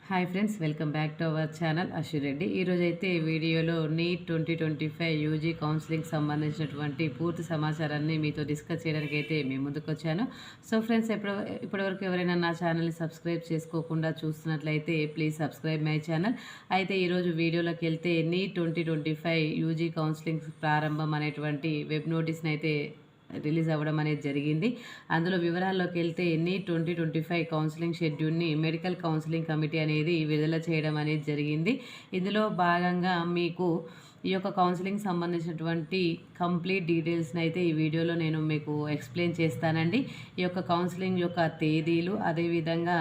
Hi friends, welcome back to our channel Ashwi Reddy. ఈరోజైతే వీడియోలో neat 2025 UG counselling సంబంధించినటువంటి పూర్తి సమాచారాన్ని మీతో డిస్కస్ చేయడానికి అయితే మేము ముందుకు వచ్చాను. సో ఫ్రెండ్స్, ఇప్పటివరకు ఎవరైనా నా ఛానల్ని సబ్స్క్రైబ్ చేసుకోకుండా చూస్తున్నట్లయితే ప్లీజ్ సబ్స్క్రైబ్ మై ఛానల్. అయితే ఈరోజు వీడియోలోకి వెళ్తే నీట్ 2025 యూజీ కౌన్సిలింగ్ ప్రారంభం అనేటువంటి వెబ్ నోటీస్ని అయితే రిలీజ్ అవ్వడం అనేది జరిగింది. అందులో వివరాల్లోకి వెళ్తే నీట్ 2025 కౌన్సిలింగ్ షెడ్యూల్ని మెడికల్ కౌన్సిలింగ్ కమిటీ అనేది విడుదల చేయడం అనేది జరిగింది. ఇందులో భాగంగా మీకు ఈ యొక్క కౌన్సిలింగ్ సంబంధించినటువంటి కంప్లీట్ డీటెయిల్స్ని అయితే ఈ వీడియోలో నేను మీకు ఎక్స్ప్లెయిన్ చేస్తానండి. ఈ యొక్క కౌన్సిలింగ్ యొక్క తేదీలు, అదేవిధంగా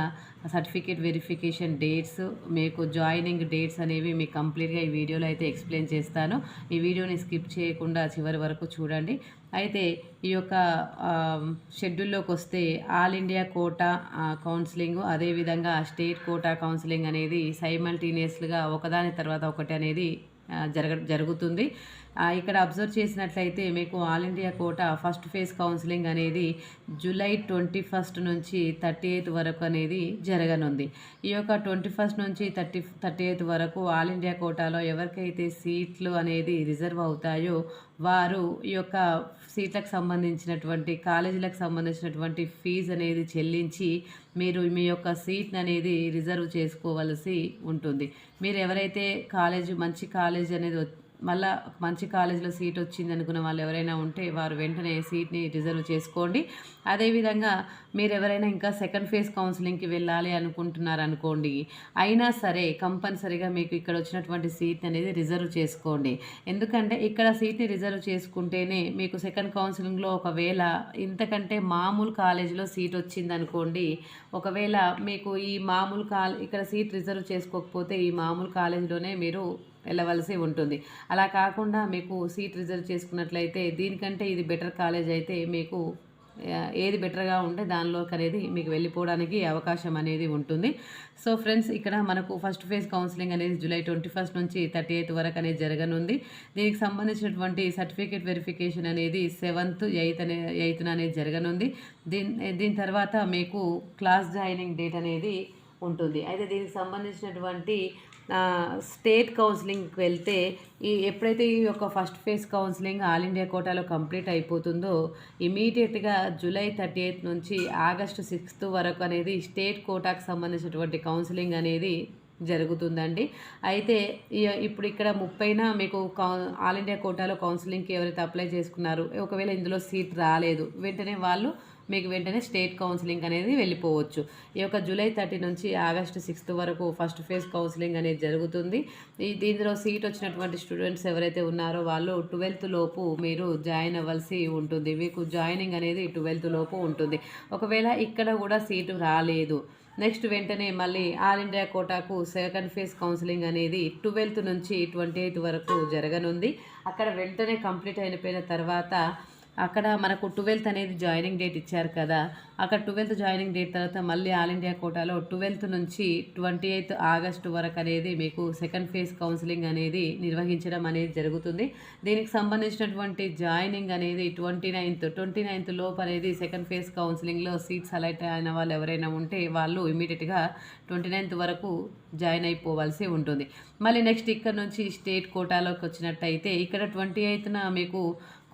సర్టిఫికేట్ వెరిఫికేషన్ డేట్స్, మీకు జాయినింగ్ డేట్స్ అనేవి మీకు కంప్లీట్గా ఈ వీడియోలో అయితే ఎక్స్ప్లెయిన్ చేస్తాను. ఈ వీడియోని స్కిప్ చేయకుండా చివరి వరకు చూడండి. అయితే ఈ యొక్క షెడ్యూల్లోకి వస్తే ఆల్ ఇండియా కోటా కౌన్సిలింగ్, అదేవిధంగా స్టేట్ కోటా కౌన్సిలింగ్ అనేది సైమల్టేనియస్గా ఒకదాని తర్వాత ఒకటి అనేది జరుగుతుంది. ఇక్కడ అబ్జర్వ్ చేసినట్లయితే మీకు all India quota first phase counselling అనేది జూలై 21 నుంచి 38 వరకు అనేది జరగనుంది. ఈ యొక్క 21 నుంచి 38 వరకు ఆల్ ఇండియా కోటాలో ఎవరికైతే సీట్లు అనేది రిజర్వ్ అవుతాయో వారు ఈ యొక్క సీట్లకు సంబంధించినటువంటి కాలేజీలకు సంబంధించినటువంటి ఫీజు అనేది చెల్లించి మీరు మీ యొక్క సీట్ అనేది రిజర్వ్ చేసుకోవలసి ఉంటుంది. మీరు ఎవరైతే మంచి కాలేజ్ అనేది మళ్ళీ మంచి కాలేజీలో సీట్ వచ్చింది అనుకున్న వాళ్ళు ఎవరైనా ఉంటే వారు వెంటనే సీట్ని రిజర్వ్ చేసుకోండి. అదేవిధంగా మీరు ఎవరైనా ఇంకా సెకండ్ ఫేజ్ కౌన్సిలింగ్కి వెళ్ళాలి అనుకుంటున్నారనుకోండి, అయినా సరే కంపల్సరీగా మీకు ఇక్కడ వచ్చినటువంటి సీట్ అనేది రిజర్వ్ చేసుకోండి. ఎందుకంటే ఇక్కడ సీట్ని రిజర్వ్ చేసుకుంటేనే మీకు సెకండ్ కౌన్సిలింగ్లో ఒకవేళ ఇంతకంటే మామూలు కాలేజీలో సీట్ వచ్చిందనుకోండి, ఒకవేళ మీకు ఈ మామూలు ఇక్కడ సీట్ రిజర్వ్ చేసుకోకపోతే ఈ మామూలు కాలేజీలోనే మీరు వెళ్ళవలసి ఉంటుంది. అలా కాకుండా మీకు సీట్ రిజర్వ్ చేసుకున్నట్లయితే దీనికంటే ఇది బెటర్ కాలేజ్ అయితే మీకు ఏది బెటర్గా ఉంటే దానిలోకి అనేది మీకు వెళ్ళిపోవడానికి అవకాశం అనేది ఉంటుంది. సో ఫ్రెండ్స్, ఇక్కడ మనకు ఫస్ట్ ఫేజ్ కౌన్సిలింగ్ అనేది జూలై 21 నుంచి 38 వరకు అనేది జరగనుంది. దీనికి సంబంధించినటువంటి సర్టిఫికేట్ వెరిఫికేషన్ అనేది 7th, 8th అనేది జరగనుంది. దీని తర్వాత మీకు క్లాస్ జాయినింగ్ డేట్ అనేది ఉంటుంది. అయితే దీనికి సంబంధించినటువంటి స్టేట్ కౌన్సిలింగ్కి వెళ్తే ఎప్పుడైతే ఈ యొక్క first phase counselling all India కోటాలో కంప్లీట్ అయిపోతుందో ఇమీడియట్గా జూలై 38 నుంచి ఆగస్టు 6 వరకు అనేది స్టేట్ కోటాకు సంబంధించినటువంటి కౌన్సిలింగ్ అనేది జరుగుతుందండి. అయితే ఇప్పుడు ఇక్కడ 30న మీకు ఆల్ ఇండియా కోటాలో కౌన్సిలింగ్కి ఎవరైతే అప్లై చేసుకున్నారో ఒకవేళ ఇందులో సీట్ రాలేదు వెంటనే వాళ్ళు మీకు వెంటనే స్టేట్ కౌన్సిలింగ్ అనేది వెళ్ళిపోవచ్చు. ఈ యొక్క జూలై 30 నుంచి ఆగస్టు 6 వరకు ఫస్ట్ ఫేజ్ కౌన్సిలింగ్ అనేది జరుగుతుంది. దీనిలో సీట్ వచ్చినటువంటి స్టూడెంట్స్ ఎవరైతే ఉన్నారో వాళ్ళు 12th లోపు మీరు జాయిన్ అవ్వాల్సి ఉంటుంది. మీకు జాయినింగ్ అనేది 12th లోపు ఉంటుంది. ఒకవేళ ఇక్కడ కూడా సీటు రాలేదు, నెక్స్ట్ వెంటనే మళ్ళీ ఆల్ ఇండియా కోటాకు సెకండ్ ఫేజ్ కౌన్సిలింగ్ అనేది 12th నుంచి 28 వరకు జరగనుంది. అక్కడ వెంటనే కంప్లీట్ అయిపోయిన తర్వాత అక్కడ మనకు 12th అనేది జాయినింగ్ డేట్ ఇచ్చారు కదా, అక్కడ 12th జాయినింగ్ డేట్ తర్వాత మళ్ళీ ఆల్ ఇండియా కోటాలో 12th నుంచి 28 ఆగస్టు వరకు అనేది మీకు సెకండ్ ఫేజ్ కౌన్సిలింగ్ అనేది నిర్వహించడం అనేది జరుగుతుంది. దీనికి సంబంధించినటువంటి జాయినింగ్ అనేది 29th లోపు అనేది సెకండ్ ఫేజ్ కౌన్సిలింగ్లో సీట్ సెలెక్ట్ అయిన వాళ్ళు ఎవరైనా ఉంటే వాళ్ళు ఇమీడియట్గా 29th వరకు జాయిన్ అయిపోవాల్సి ఉంటుంది. మళ్ళీ నెక్స్ట్ ఇక్కడ నుంచి స్టేట్ కోటాలోకి వచ్చినట్టయితే ఇక్కడ 28న మీకు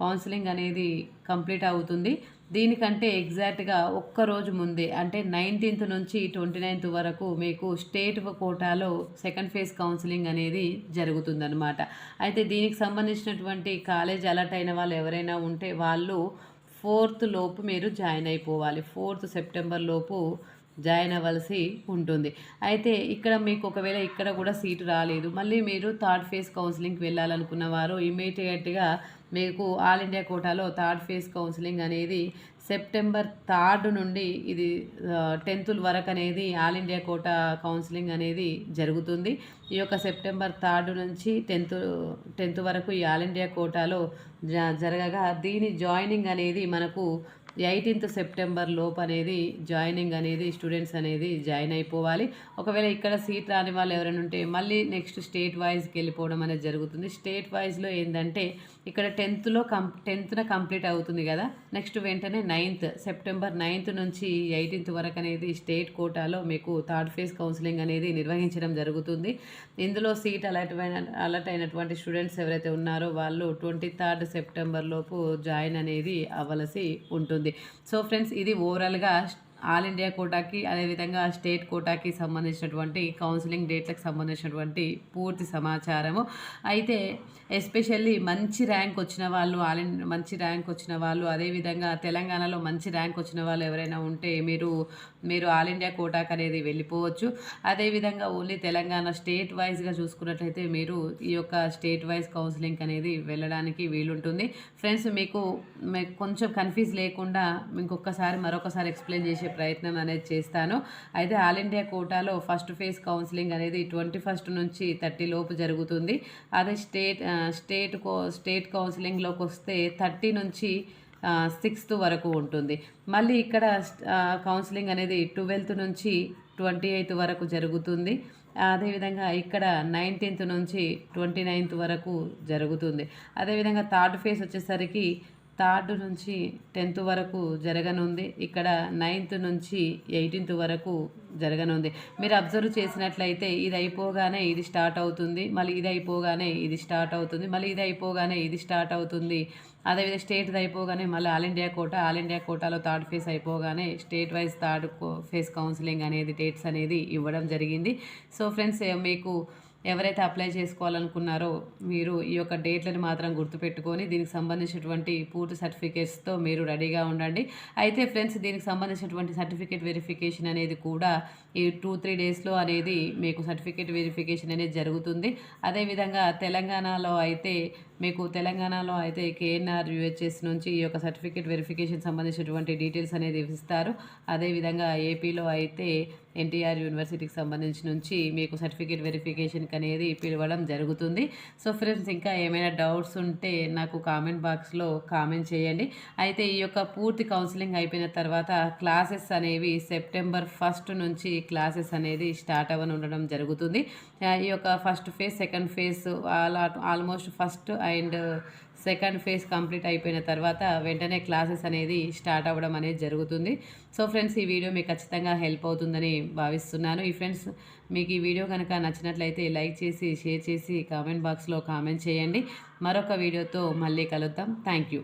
కౌన్సిలింగ్ అనేది కంప్లీట్ అవుతుంది. దీనికంటే ఎగ్జాక్ట్గా ఒక్కరోజు ముందే అంటే 19th నుంచి 29th వరకు మీకు స్టేట్ కోటాలో సెకండ్ ఫేజ్ కౌన్సిలింగ్ అనేది జరుగుతుందన్నమాట. అయితే దీనికి సంబంధించినటువంటి కాలేజ్ అలర్ట్ అయిన వాళ్ళు ఎవరైనా ఉంటే వాళ్ళు 4th లోపు మీరు జాయిన్ అయిపోవాలి. 4th సెప్టెంబర్ లోపు జాయిన్ అవ్వాల్సి ఉంటుంది. అయితే ఇక్కడ మీకు ఒకవేళ ఇక్కడ కూడా సీటు రాలేదు, మళ్ళీ మీరు థర్డ్ ఫేజ్ కౌన్సిలింగ్కి వెళ్ళాలనుకున్న వారు ఇమీడియట్గా మీకు ఆల్ ఇండియా కోటాలో థర్డ్ ఫేజ్ కౌన్సిలింగ్ అనేది సెప్టెంబర్ 3 నుండి ఇది 10th వరకు అనేది ఆల్ ఇండియా కోటా కౌన్సిలింగ్ అనేది జరుగుతుంది. ఈ యొక్క సెప్టెంబర్ 3 నుంచి 10th వరకు ఈ ఆల్ ఇండియా కోటాలో జరగగా దీని జాయినింగ్ అనేది మనకు 18th సెప్టెంబర్ లోపు అనేది జాయినింగ్ అనేది స్టూడెంట్స్ అనేది జాయిన్ అయిపోవాలి. ఒకవేళ ఇక్కడ సీట్ రాని వాళ్ళు ఎవరైనా ఉంటే మళ్ళీ నెక్స్ట్ స్టేట్ వైజ్కి వెళ్ళిపోవడం అనేది జరుగుతుంది. స్టేట్ వైజ్లో ఏంటంటే ఇక్కడ 10th కంప్లీట్ అవుతుంది కదా, నెక్స్ట్ వెంటనే సెప్టెంబర్ 9th నుంచి 18th వరకు అనేది స్టేట్ కోటాలో మీకు థర్డ్ ఫేజ్ కౌన్సిలింగ్ అనేది నిర్వహించడం జరుగుతుంది. ఇందులో సీట్ అలర్ట్ అయినటువంటి స్టూడెంట్స్ ఎవరైతే ఉన్నారో వాళ్ళు 23rd సెప్టెంబర్ లోపు జాయిన్ అనేది అవ్వాల్సి ఉంటుంది. సో ఫ్రెండ్స్, ఇది ఓవరాల్గా ఆల్ ఇండియా కోటాకి అదేవిధంగా స్టేట్ కోటాకి సంబంధించినటువంటి కౌన్సిలింగ్ డేట్లకు సంబంధించినటువంటి పూర్తి సమాచారము. అయితే ఎస్పెషల్లీ మంచి ర్యాంక్ వచ్చిన వాళ్ళు మంచి ర్యాంక్ వచ్చిన వాళ్ళు అదేవిధంగా తెలంగాణలో మంచి ర్యాంక్ వచ్చిన వాళ్ళు ఎవరైనా ఉంటే మీరు ఆల్ ఇండియా కోటాకి అనేది వెళ్ళిపోవచ్చు. అదేవిధంగా ఓన్లీ తెలంగాణ స్టేట్ వైజ్గా చూసుకున్నట్లయితే మీరు ఈ యొక్క స్టేట్ వైజ్ కౌన్సిలింగ్ అనేది వెళ్ళడానికి వీలుంటుంది. ఫ్రెండ్స్, మీకు కొంచెం కన్ఫ్యూజ్ లేకుండా మరొకసారి ఎక్స్ప్లెయిన్ చేసే ప్రయత్నం అనేది చేస్తాను. అయితే ఆల్ ఇండియా కోటాలో ఫస్ట్ ఫేజ్ కౌన్సిలింగ్ అనేది 21st నుంచి 30 లోపు జరుగుతుంది. అదే స్టేట్ కౌన్సిలింగ్లోకి వస్తే 30 నుంచి 6th వరకు ఉంటుంది. మళ్ళీ ఇక్కడ కౌన్సిలింగ్ అనేది 12th నుంచి 28th వరకు జరుగుతుంది. అదేవిధంగా ఇక్కడ 19th నుంచి 29th వరకు జరుగుతుంది. అదేవిధంగా థర్డ్ ఫేజ్ వచ్చేసరికి 3rd నుంచి 10th వరకు జరగనుంది. ఇక్కడ 9th నుంచి 18th వరకు జరగనుంది. మీరు అబ్జర్వ్ చేసినట్లయితే ఇది అయిపోగానే ఇది స్టార్ట్ అవుతుంది, మళ్ళీ ఇది అయిపోగానే ఇది స్టార్ట్ అవుతుంది, మళ్ళీ ఇది అయిపోగానే ఇది స్టార్ట్ అవుతుంది. అదేవిధంగా స్టేట్ది అయిపోగానే మళ్ళీ ఆల్ ఇండియా కోటాలో థర్డ్ ఫేజ్ అయిపోగానే state wise third phase counselling అనేది డేట్స్ అనేది ఇవ్వడం జరిగింది. సో ఫ్రెండ్స్, మీకు ఎవరైతే అప్లై చేసుకోవాలనుకున్నారో మీరు ఈ యొక్క డేట్లను మాత్రం గుర్తుపెట్టుకొని దీనికి సంబంధించినటువంటి పూర్తి సర్టిఫికేట్స్తో మీరు రెడీగా ఉండండి. అయితే ఫ్రెండ్స్, దీనికి సంబంధించినటువంటి సర్టిఫికేట్ వెరిఫికేషన్ అనేది కూడా ఈ 2-3 డేస్లో అనేది మీకు సర్టిఫికేట్ వెరిఫికేషన్ అనేది జరుగుతుంది. అదేవిధంగా తెలంగాణలో అయితే KNR UHS నుంచి ఈ యొక్క సర్టిఫికేట్ వెరిఫికేషన్ సంబంధించినటువంటి డీటెయిల్స్ అనేది ఇస్తారు. అదేవిధంగా ఏపీలో అయితే NTR యూనివర్సిటీకి సంబంధించి నుంచి మీకు సర్టిఫికేట్ వెరిఫికేషన్కి అనేది పిలవడం జరుగుతుంది. సో ఫ్రెండ్స్, ఇంకా ఏమైనా డౌట్స్ ఉంటే నాకు కామెంట్ బాక్స్లో కామెంట్ చేయండి. అయితే ఈ యొక్క పూర్తి కౌన్సిలింగ్ అయిపోయిన తర్వాత క్లాసెస్ అనేవి సెప్టెంబర్ 1st నుంచి క్లాసెస్ అనేది స్టార్ట్ ఉండడం జరుగుతుంది. ఈ యొక్క first phase second phase almost first and second phase complete అయిపోయిన తర్వాత వెంటనే క్లాసెస్ అనేది స్టార్ట్ అవ్వడం అనేది జరుగుతుంది. సో ఫ్రెండ్స్, ఈ వీడియో మీకు ఖచ్చితంగా హెల్ప్ అవుతుందని భావిస్తున్నాను. మీకు ఈ వీడియో కనుక నచ్చినట్లయితే లైక్ చేసి షేర్ చేసి కామెంట్ బాక్స్లో కామెంట్ చేయండి. మరొక వీడియోతో మళ్ళీ కలుద్దాం. Thank you.